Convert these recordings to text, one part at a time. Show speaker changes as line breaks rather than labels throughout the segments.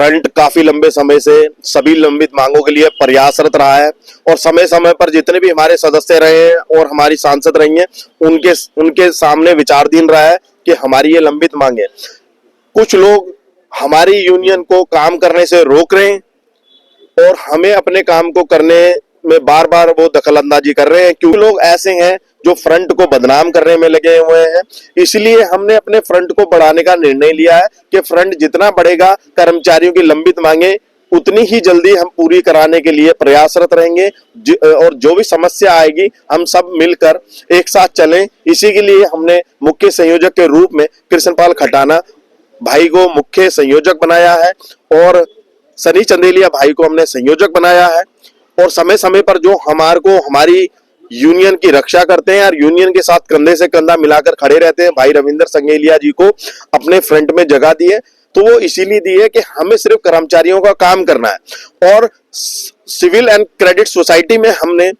Front काफी लंबे समय से सभी लंबित मांगों के लिए प्रयासरत रहा है और समय समय पर जितने भी हमारे सदस्य रहे हैं और हमारी सांसद रही हैं उनके सामने विचारधीन रहा है कि हमारी ये लंबित मांगे। कुछ लोग हमारी यूनियन को काम करने से रोक रहे हैं और हमें अपने काम को करने में बार बार वो दखल अंदाजी कर रहे हैं, क्योंकि लोग ऐसे हैं जो फ्रंट को बदनाम करने में लगे हुए हैं। इसलिए हमने अपने फ्रंट को बढ़ाने का निर्णय लिया है कि फ्रंट जितना बढ़ेगा, कर्मचारियों की लंबित मांगे उतनी ही जल्दी हम पूरी कराने के लिए प्रयासरत रहेंगे और जो भी समस्या आएगी हम सब मिलकर एक साथ चलें। इसी के लिए हमने मुख्य संयोजक के रूप में कृष्णपाल खटाना भाई को मुख्य संयोजक बनाया है और सनी चंदेलिया भाई को हमने संयोजक बनाया है। और समय समय पर जो हमारी यूनियन की रक्षा करते हैं और यूनियन के साथ कंधे से कंधा मिलाकर खड़े रहते हैं, भाई रविंद्र संगेलिया जी को अपने फ्रंट में जगह दी है, तो वो इसीलिए दी है कि हमें सिर्फ कर्मचारियों का काम करना है। और सिविल एंड क्रेडिट सोसाइटी में हमने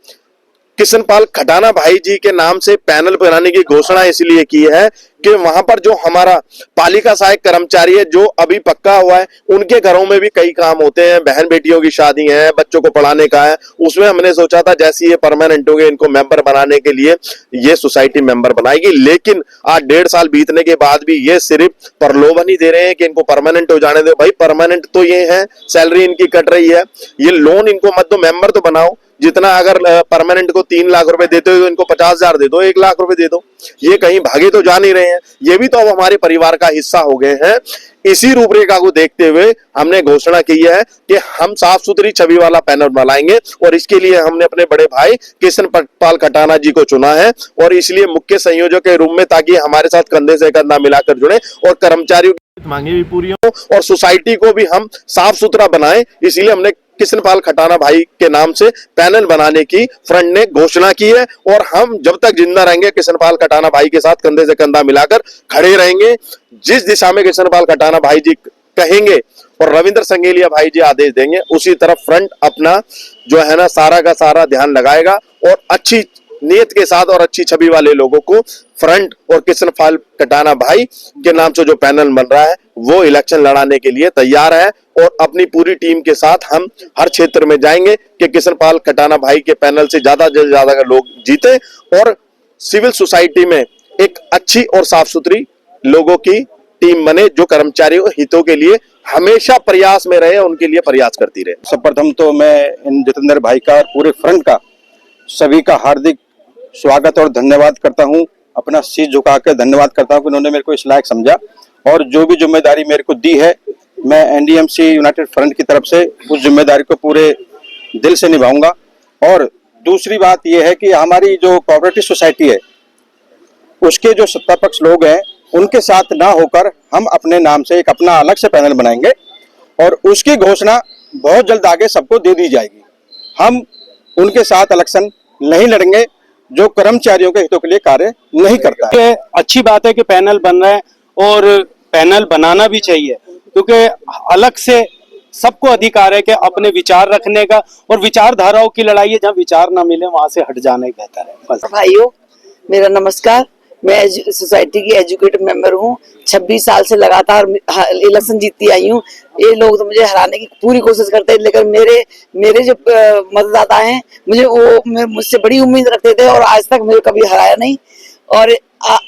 कृष्णपाल खटाना भाई जी के नाम से पैनल बनाने की घोषणा इसलिए की है कि वहां पर जो हमारा पालिका सहायक कर्मचारी है जो अभी पक्का हुआ है, उनके घरों में भी कई काम होते हैं, बहन बेटियों की शादी है, बच्चों को पढ़ाने का है। उसमें हमने सोचा था जैसे ये परमानेंट हो गए, इनको मेंबर बनाने के लिए ये सोसाइटी मेंबर बनाएगी। लेकिन आज 1.5 साल बीतने के बाद भी ये सिर्फ प्रलोभन ही दे रहे हैं कि इनको परमानेंट हो जाने दो। भाई परमानेंट तो ये है, सैलरी इनकी कट रही है, ये लोन इनको मत दो, मेंबर तो बनाओ। जितना अगर परमानेंट को 3 लाख रुपए देते हो तो इनको 50,000 दे दो, 1 लाख रुपए दे दो। ये कहीं भागे तो जा नहीं रहे हैं, ये भी तो अब हमारे परिवार का हिस्सा हो गए हैं। इसी रूपरेखा को देखते हुए हमने घोषणा की है कि हम साफ सुथरी छवि वाला पैनल बनाएंगे और इसके लिए हमने अपने बड़े भाई कृष्णपाल खटाना जी को चुना है और इसलिए मुख्य संयोजक के रूप में, ताकि हमारे साथ कंधे से कंधा मिलाकर जुड़े और कर्मचारियों की मांगे भी पूरी हो और सोसाइटी को भी हम साफ सुथरा बनाएं। इसलिए हमने कृष्णपाल खटाना भाई के नाम से पैनल बनाने की फ्रंट ने घोषणा की है और हम जब तक जिंदा रहेंगे कृष्णपाल खटाना भाई के साथ कंधे से कंधा मिलाकर खड़े रहेंगे। जिस दिशा में कृष्णपाल खटाना भाई जी कहेंगे और रविंद्र संगेलिया भाई जी आदेश देंगे, उसी तरफ फ्रंट अपना जो है ना सारा का सारा ध्यान लगाएगा और अच्छी नियत के साथ और अच्छी छवि वाले लोगों को फ्रंट और कृष्णपाल खटाना भाई के नाम से जो पैनल बन रहा है वो इलेक्शन लड़ाने के लिए तैयार है और अपनी पूरी टीम के साथ हम हर क्षेत्र में जाएंगे कि कृष्णपाल खटाना भाई के पैनल से ज्यादा से ज्यादा लोग जीते और सिविल सोसाइटी में एक अच्छी और साफ सुथरी लोगों की टीम बने जो कर्मचारियों हितों के लिए हमेशा प्रयास में रहे, उनके लिए प्रयास करती रहे।
सर्वप्रथम तो मैं इन जितेंद्र भाई का और पूरे फ्रंट का सभी का हार्दिक स्वागत और धन्यवाद करता हूं। अपना शीश झुका कर धन्यवाद करता हूं कि उन्होंने मेरे को इस लायक समझा और जो भी जिम्मेदारी मेरे को दी है मैं एनडीएमसी यूनाइटेड फ्रंट की तरफ से उस जिम्मेदारी को पूरे दिल से निभाऊंगा। और दूसरी बात यह है कि हमारी जो कोऑपरेटिव सोसाइटी है उसके जो सत्तापक्ष लोग हैं उनके साथ ना होकर हम अपने नाम से एक अपना अलग से पैनल बनाएंगे और उसकी घोषणा बहुत जल्द आगे सबको दे दी जाएगी। हम उनके साथ इलेक्शन नहीं लड़ेंगे जो कर्मचारियों के हितों के लिए कार्य नहीं करता है।
अच्छी बात है कि पैनल बन रहा है और पैनल बनाना भी चाहिए, क्योंकि अलग से सबको अधिकार है कि अपने विचार रखने का, और विचारधाराओं की लड़ाई है, जहाँ विचार ना मिले वहां से हट जाना ही बेहतर है। बस
भाइयों मेरा नमस्कार, मैं सोसाइटी की एजुकेटिव मेंबर हूँ। 26 साल से लगातार इलेक्शन जीतती आई हूँ। ये लोग तो मुझे हराने की पूरी कोशिश करते हैं, लेकिन मेरे जो मतदाता हैं मुझसे बड़ी उम्मीद रखते थे और आज तक मुझे कभी हराया नहीं। और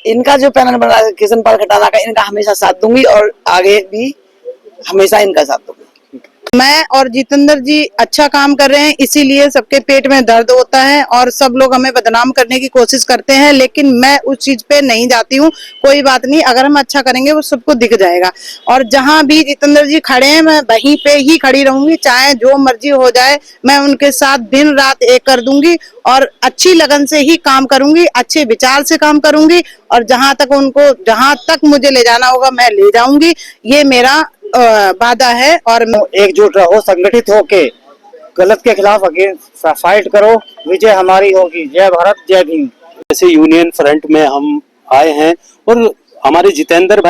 इनका जो पैनल बना है कृष्णपाल खटाना का, इनका हमेशा साथ दूंगी और आगे भी हमेशा इनका साथ दूंगी।
मैं और जितेंद्र जी अच्छा काम कर रहे हैं, इसीलिए सबके पेट में दर्द होता है और सब लोग हमें बदनाम करने की कोशिश करते हैं, लेकिन मैं उस चीज पे नहीं जाती हूँ। कोई बात नहीं, अगर हम अच्छा करेंगे वो सबको दिख जाएगा और जहाँ भी जितेंद्र जी खड़े हैं मैं वहीं पे ही खड़ी रहूंगी, चाहे जो मर्जी हो जाए। मैं उनके साथ दिन रात एक कर दूंगी और अच्छी लगन से ही काम करूंगी, अच्छे विचार से काम करूंगी और जहाँ तक मुझे ले जाना होगा मैं ले जाऊंगी। ये मेरा वादा है। और
एकजुट रहो, संगठित होके गलत के खिलाफ फाइट करो, विजय हमारी होगी। जय भारत, जय भीम।
जैसे यूनियन फ्रंट में हम आए हैं और हमारे जितेंद्र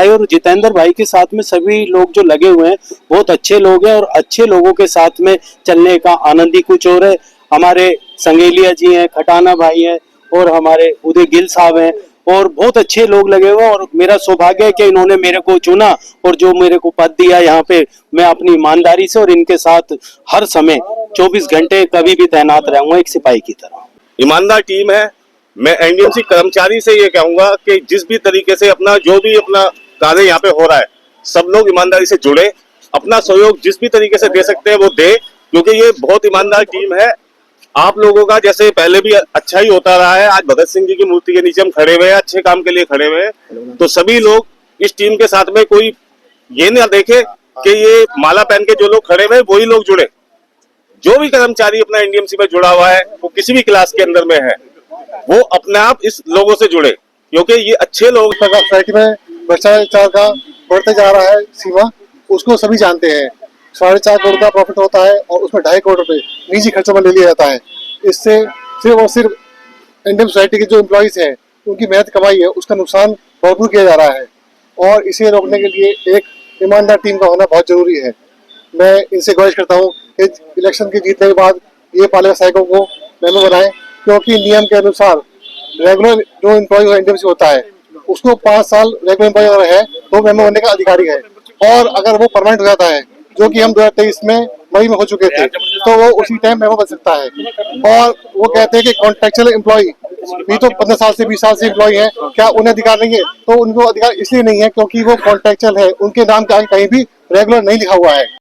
भाई के साथ में सभी लोग जो लगे हुए हैं बहुत अच्छे लोग हैं और अच्छे लोगों के साथ में चलने का आनंद ही कुछ और है। हमारे संगेलिया जी हैं, खटाना भाई हैं और हमारे उदय गिल साहब हैं और बहुत अच्छे लोग लगे हुए, और मेरा सौभाग्य है कि इन्होंने मेरे को चुना और जो मेरे को पद दिया यहाँ पे, मैं अपनी ईमानदारी से और इनके साथ हर समय 24 घंटे कभी भी तैनात रहूंगा एक सिपाही की तरह।
ईमानदार टीम है। मैं एनडीएमसी कर्मचारी से ये कहूंगा कि जिस भी तरीके से अपना जो भी अपना कार्य यहाँ पे हो रहा है, सब लोग ईमानदारी से जुड़े, अपना सहयोग जिस भी तरीके से दे सकते हैं वो दे, क्योंकि ये बहुत ईमानदार टीम है। आप लोगों का जैसे पहले भी अच्छा ही होता रहा है, आज भगत सिंह जी की मूर्ति के नीचे हम खड़े हुए हैं, अच्छे काम के लिए खड़े हुए हैं, तो सभी लोग इस टीम के साथ में कोई ये ना देखे कि ये माला पहन के जो लोग खड़े हुए हैं वही लोग जुड़े। जो भी कर्मचारी अपना एनडीएमसी में जुड़ा हुआ है, वो किसी भी क्लास के अंदर में है, वो अपने आप इस लोगों से जुड़े, क्योंकि ये अच्छे लोग।
सोसाइटी में भ्रष्टाचार का बढ़ते जा रहा है सीमा, उसको सभी जानते हैं। 4.5 करोड़ का प्रॉफिट होता है और उसमें 2.5 करोड़ रुपए निजी खर्चों में ले लिया जाता है। इससे सिर्फ और सिर्फ इंडियन सोसाइटी के जो एम्प्लॉइज हैं उनकी मेहनत कमाई है उसका नुकसान भरपूर किया जा रहा है, और इसे रोकने के लिए एक ईमानदार टीम का होना बहुत जरूरी है। मैं इनसे गुजारिश करता हूँ कि इलेक्शन के जीतने के बाद ये पालिका सहायकों को मेंबर बनाएं, क्योंकि नियम के अनुसार रेगुलर जो एम्प्लॉय एनडीएमसी होता है उसको 5 साल रेगुलर एम्प्लॉय अगर है तो मेंबर बनने का अधिकारी है, और अगर वो परमानेंट हो जाता है, जो कि हम 2023 में मई में हो चुके थे, तो वो उसी टाइम मेंबर बन सकता है। और वो कहते हैं कि कॉन्ट्रेक्चुअल एम्प्लॉय भी तो 15 साल से 20 साल से एम्प्लॉय है, क्या उन्हें अधिकार नहीं है? तो उनको अधिकार इसलिए नहीं है क्योंकि वो कॉन्ट्रेक्चुअल है, उनके नाम के आगे कहीं भी रेगुलर नहीं लिखा हुआ है।